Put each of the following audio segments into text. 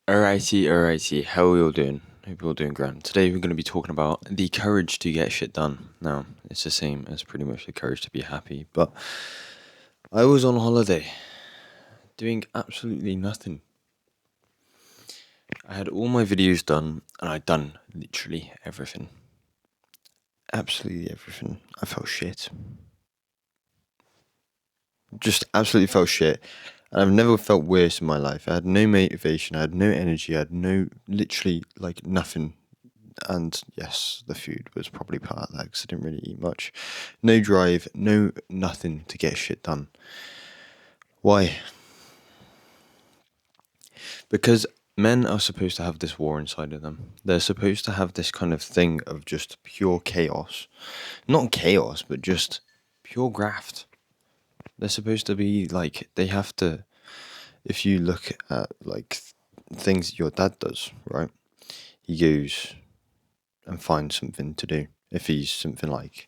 Alrighty. How are we all doing? Hope you're all doing grand. Today we're going to be talking about the courage to get shit done. Now, it's the same as pretty much the courage to be happy, but I was on holiday doing absolutely nothing. I had all my videos done and I'd done literally everything. Absolutely everything. I felt shit. Just absolutely felt shit. And I've never felt worse in my life. I had no motivation, I had no energy, I had literally like nothing. And yes, the food was probably part of that because I didn't really eat much. No drive, no nothing to get shit done. Why? Because men are supposed to have this war inside of them. They're supposed to have this kind of thing of just pure chaos. Not chaos, but just pure graft. They're supposed to be like, they have to, if you look at like things your dad does, right? He goes and finds something to do. If he's something like,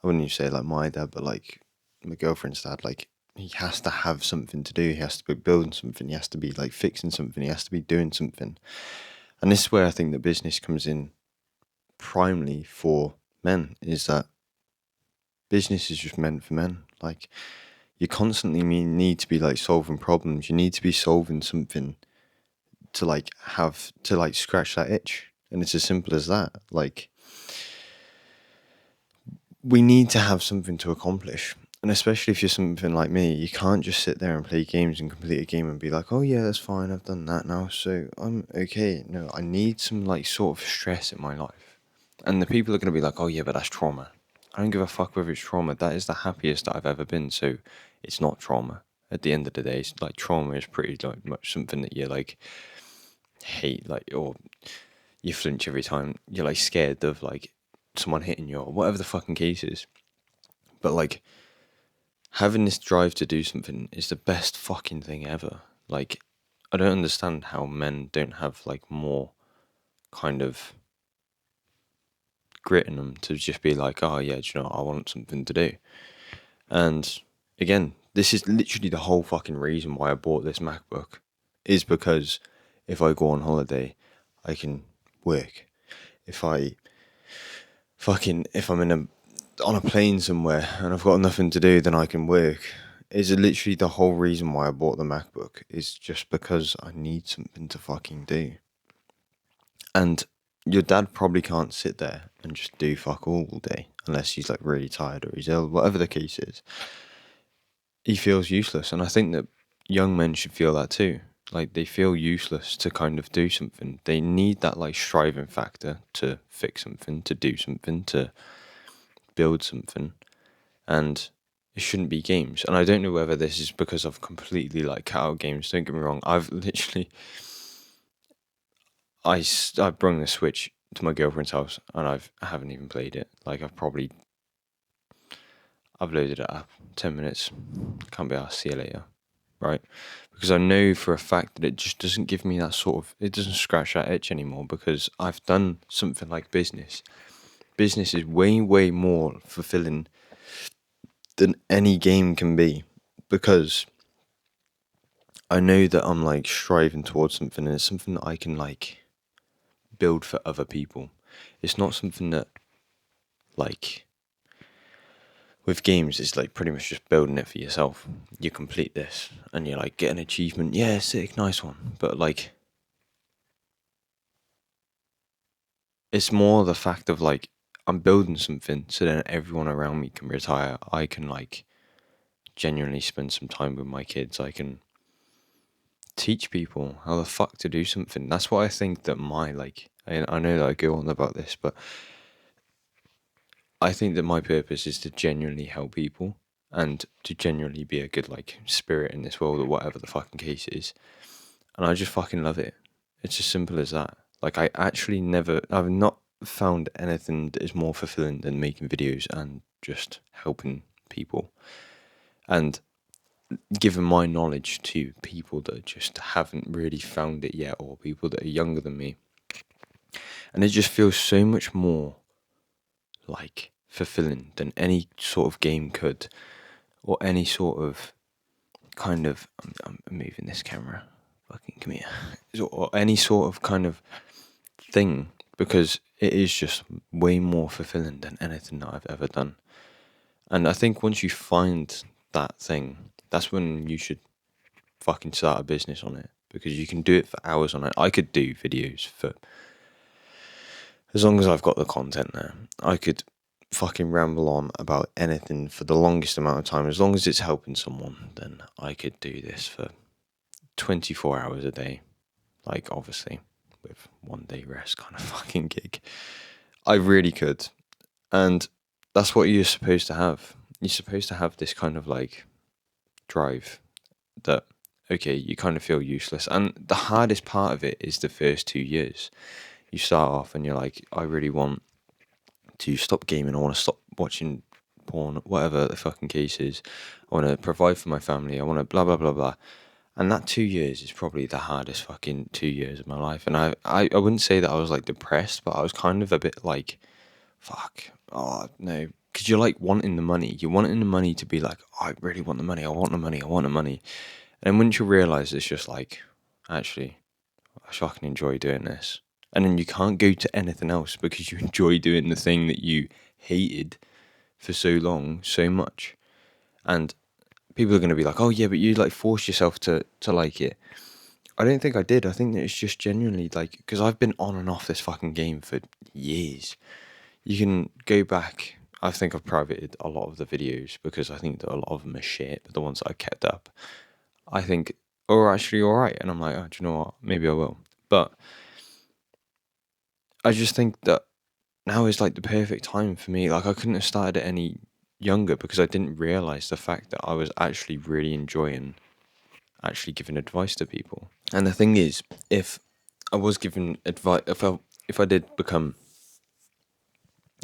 I wouldn't even say like my dad, but like my girlfriend's dad, like he has to have something to do. He has to be building something. He has to be like fixing something. He has to be doing something. And this is where I think the business comes in primarily for men, is that business is just meant for men. Like you constantly need to be like solving problems. You need to be solving something to like have to like scratch that itch. And it's as simple as that. Like we need to have something to accomplish. And especially if you're something like me, you can't just sit there and play games and complete a game and be like, oh yeah, that's fine, I've done that now, so I'm okay. No, I need some like sort of stress in my life. And the people are going to be like, oh yeah, but that's trauma. I don't give a fuck whether it's trauma. That is the happiest that I've ever been, so it's not trauma. At the end of the day, it's like trauma is pretty like much something that you like hate, like, or you flinch every time you're like scared of like someone hitting you or whatever the fucking case is. But like having this drive to do something is the best fucking thing ever. Like I don't understand how men don't have like more kind of grit in them to just be like, oh yeah, do you know what? I want something to do. And again, this is literally the whole fucking reason why I bought this MacBook, is because if I go on holiday, I can work. If I if I'm in a on a plane somewhere and I've got nothing to do, then I can work. Is literally the whole reason why I bought the MacBook, is just because I need something to fucking do. And your dad probably can't sit there and just do fuck all day unless he's like really tired or he's ill, whatever the case is. He feels useless, and I think that young men should feel that too. Like they feel useless to kind of do something. They need that like striving factor to fix something, to do something, to build something. And it shouldn't be games. And I don't know whether this is because I've completely like cut out games. Don't get me wrong. I've literally I brought the Switch to my girlfriend's house and I haven't even played it. Like I've loaded it up 10 minutes. Can't be asked. See you later, right? Because I know for a fact that it just doesn't give me that sort of, it doesn't scratch that itch anymore, because I've done something like business. Business is way more fulfilling than any game can be, because I know that I'm like striving towards something and it's something that I can like build for other people. It's not something that like with games it's like pretty much just building it for yourself. You complete this and you like get an achievement. Yeah, sick, nice one. But like it's more the fact of like I'm building something so then everyone around me can retire. I can like genuinely spend some time with my kids. I can teach people how the fuck to do something. That's what I think that my like. I know that I go on about this, but I think that my purpose is to genuinely help people and to genuinely be a good like spirit in this world or whatever the fucking case is. And I just fucking love it. It's as simple as that. Like I've not found anything that is more fulfilling than making videos and just helping people and giving my knowledge to people that just haven't really found it yet, or people that are younger than me. And it just feels so much more like fulfilling than any sort of game could, or any sort of kind of. I'm moving this camera fucking come here, or any sort of kind of thing, because it is just way more fulfilling than anything that I've ever done. And I think once you find that thing, that's when you should fucking start a business on it, because you can do it for hours on it. I could do videos for as long as I've got the content there. I could fucking ramble on about anything for the longest amount of time. As long as it's helping someone, then I could do this for 24 hours a day. Like, obviously, with 1 day rest kind of fucking gig. I really could. And that's what you're supposed to have. You're supposed to have this kind of like drive that, okay, you kind of feel useless. And the hardest part of it is the first 2 years. You start off and you're like, I really want to stop gaming. I want to stop watching porn, whatever the fucking case is. I want to provide for my family. I want to blah, blah, blah, blah. And that 2 years is probably the hardest fucking 2 years of my life. And I wouldn't say that I was like depressed, but I was kind of a bit like, fuck, oh no. Because you're like wanting the money. You're wanting the money to be like, oh, I really want the money. I want the money. I want the money. And once you realize it's just like, actually, I fucking enjoy doing this. And then you can't go to anything else because you enjoy doing the thing that you hated for so long, so much. And people are going to be like, oh yeah, but you like forced yourself to like it. I don't think I did. I think that it's just genuinely like, because I've been on and off this fucking game for years. You can go back. I think I've privated a lot of the videos because I think that a lot of them are shit, but the ones that I kept up, I think are actually alright. And I'm like, oh, do you know what? Maybe I will. But I just think that now is like the perfect time for me. Like, I couldn't have started it any younger because I didn't realize the fact that I was actually really enjoying actually giving advice to people. And the thing is, if I was given advice, if I did become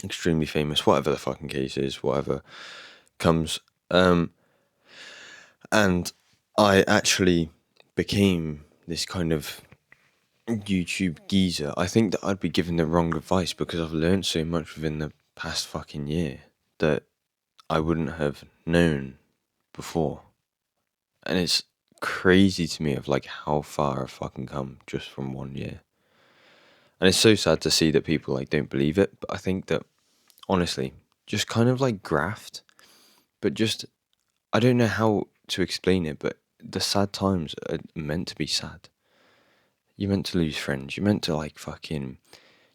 extremely famous, whatever the fucking case is, whatever comes, and I actually became this kind of YouTube geezer, I think that I'd be giving the wrong advice because I've learned so much within the past fucking year that I wouldn't have known before. And it's crazy to me of like how far I've fucking come just from 1 year. And it's so sad to see that people like don't believe it, but I think that honestly, just kind of like graft, but just I don't know how to explain it, but the sad times are meant to be sad. You're meant to lose friends. You're meant to like fucking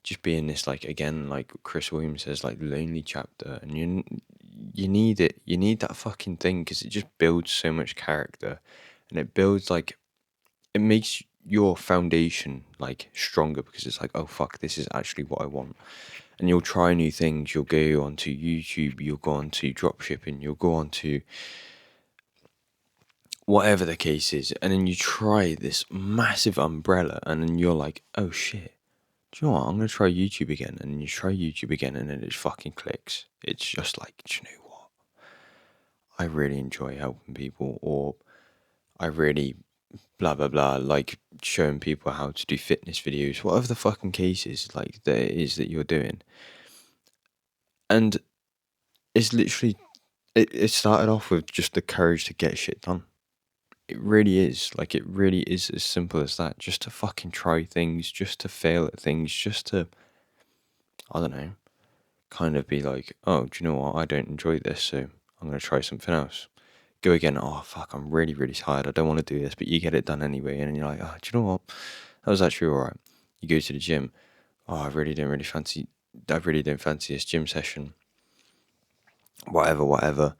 just be in this like again like Chris Williams says like lonely chapter, and you need it. You need that fucking thing because it just builds so much character, and it builds like it makes your foundation like stronger because it's like, oh fuck, this is actually what I want. And you'll try new things. You'll go onto YouTube. You'll go onto dropshipping. You'll go onto whatever the case is, and then you try this massive umbrella, and then you're like, oh shit, do you know what? I'm gonna try YouTube again, and then you try YouTube again, and then it fucking clicks. It's just like, do you know what? I really enjoy helping people, or I really blah blah blah, like showing people how to do fitness videos, whatever the fucking case is, like that it is that you're doing. And it's literally, it started off with just the courage to get shit done. It really is. Like, it really is as simple as that. Just to fucking try things, just to fail at things, just to, I don't know, kind of be like, oh, do you know what? I don't enjoy this, so I'm going to try something else. Go again, oh, fuck, I'm really, really tired. I don't want to do this, but you get it done anyway. And then you're like, oh, do you know what? That was actually all right. You go to the gym. Oh, I really don't fancy this gym session. Whatever.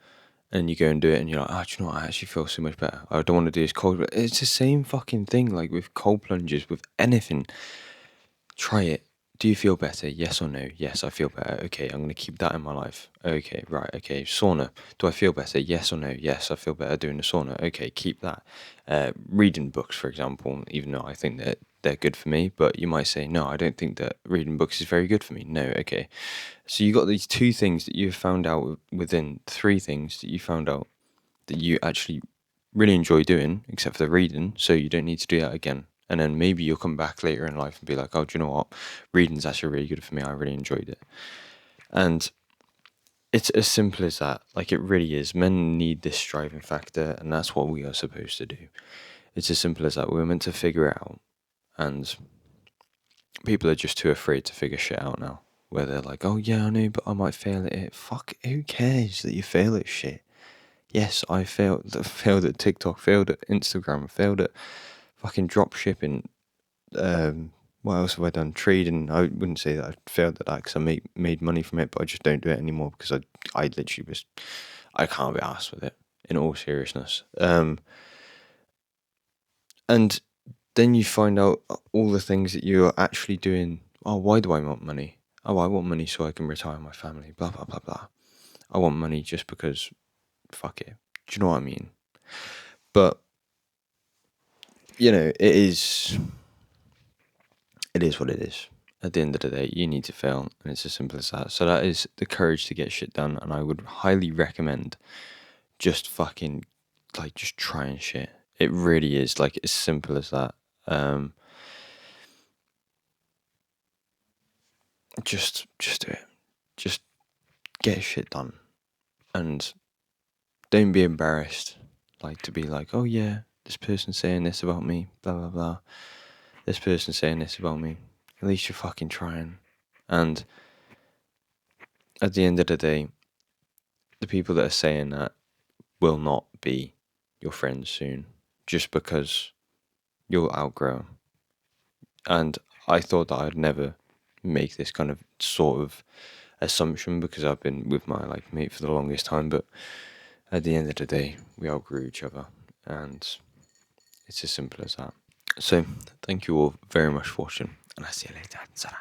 And you go and do it, and you're like, oh, do you know what? I actually feel so much better. I don't want to do this cold. But it's the same fucking thing, like with cold plunges, with anything. Try it. Do you feel better? Yes or no? Yes, I feel better. Okay, I'm going to keep that in my life. Okay, right. Okay, sauna. Do I feel better? Yes or no? Yes, I feel better doing the sauna. Okay, keep that. Reading books, for example, even though I think that they're good for me, but you might say, no, I don't think that reading books is very good for me. No, okay. So you got these two things that you've found out within three things that you found out that you actually really enjoy doing, except for the reading, so you don't need to do that again. And then maybe you'll come back later in life and be like, oh, do you know what? Reading's actually really good for me. I really enjoyed it. And it's as simple as that. Like, it really is. Men need this driving factor, and that's what we are supposed to do. It's as simple as that. We were meant to figure it out, and people are just too afraid to figure shit out now. Where they're like, oh yeah, I know, but I might fail at it. Fuck, who cares that you fail at shit? Yes, I failed at TikTok, failed at Instagram, failed at fucking drop shipping. What else have I done? Trading. I wouldn't say that I failed at that because I made money from it, but I just don't do it anymore because I literally was, I can't be arsed with it, in all seriousness. And then you find out all the things that you're actually doing. Oh, why do I want money? Oh, I want money so I can retire my family. Blah blah blah blah. I want money just because. Fuck it. Do you know what I mean? But it is what it is. At the end of the day, you need to fail, and it's as simple as that. So that is the courage to get shit done, and I would highly recommend just fucking just trying shit. It really is like as simple as that. Just do it. Just get shit done, and don't be embarrassed. To be like, oh yeah, this person's saying this about me, blah blah blah. This person's saying this about me. At least you're fucking trying. And at the end of the day, the people that are saying that will not be your friends soon, just because you'll outgrow 'em. And I thought that I'd never make this kind of sort of assumption because I've been with my mate for the longest time, but at the end of the day, we outgrew each other, and it's as simple as that. So, thank you all very much for watching, and I'll see you later. Ta-ra.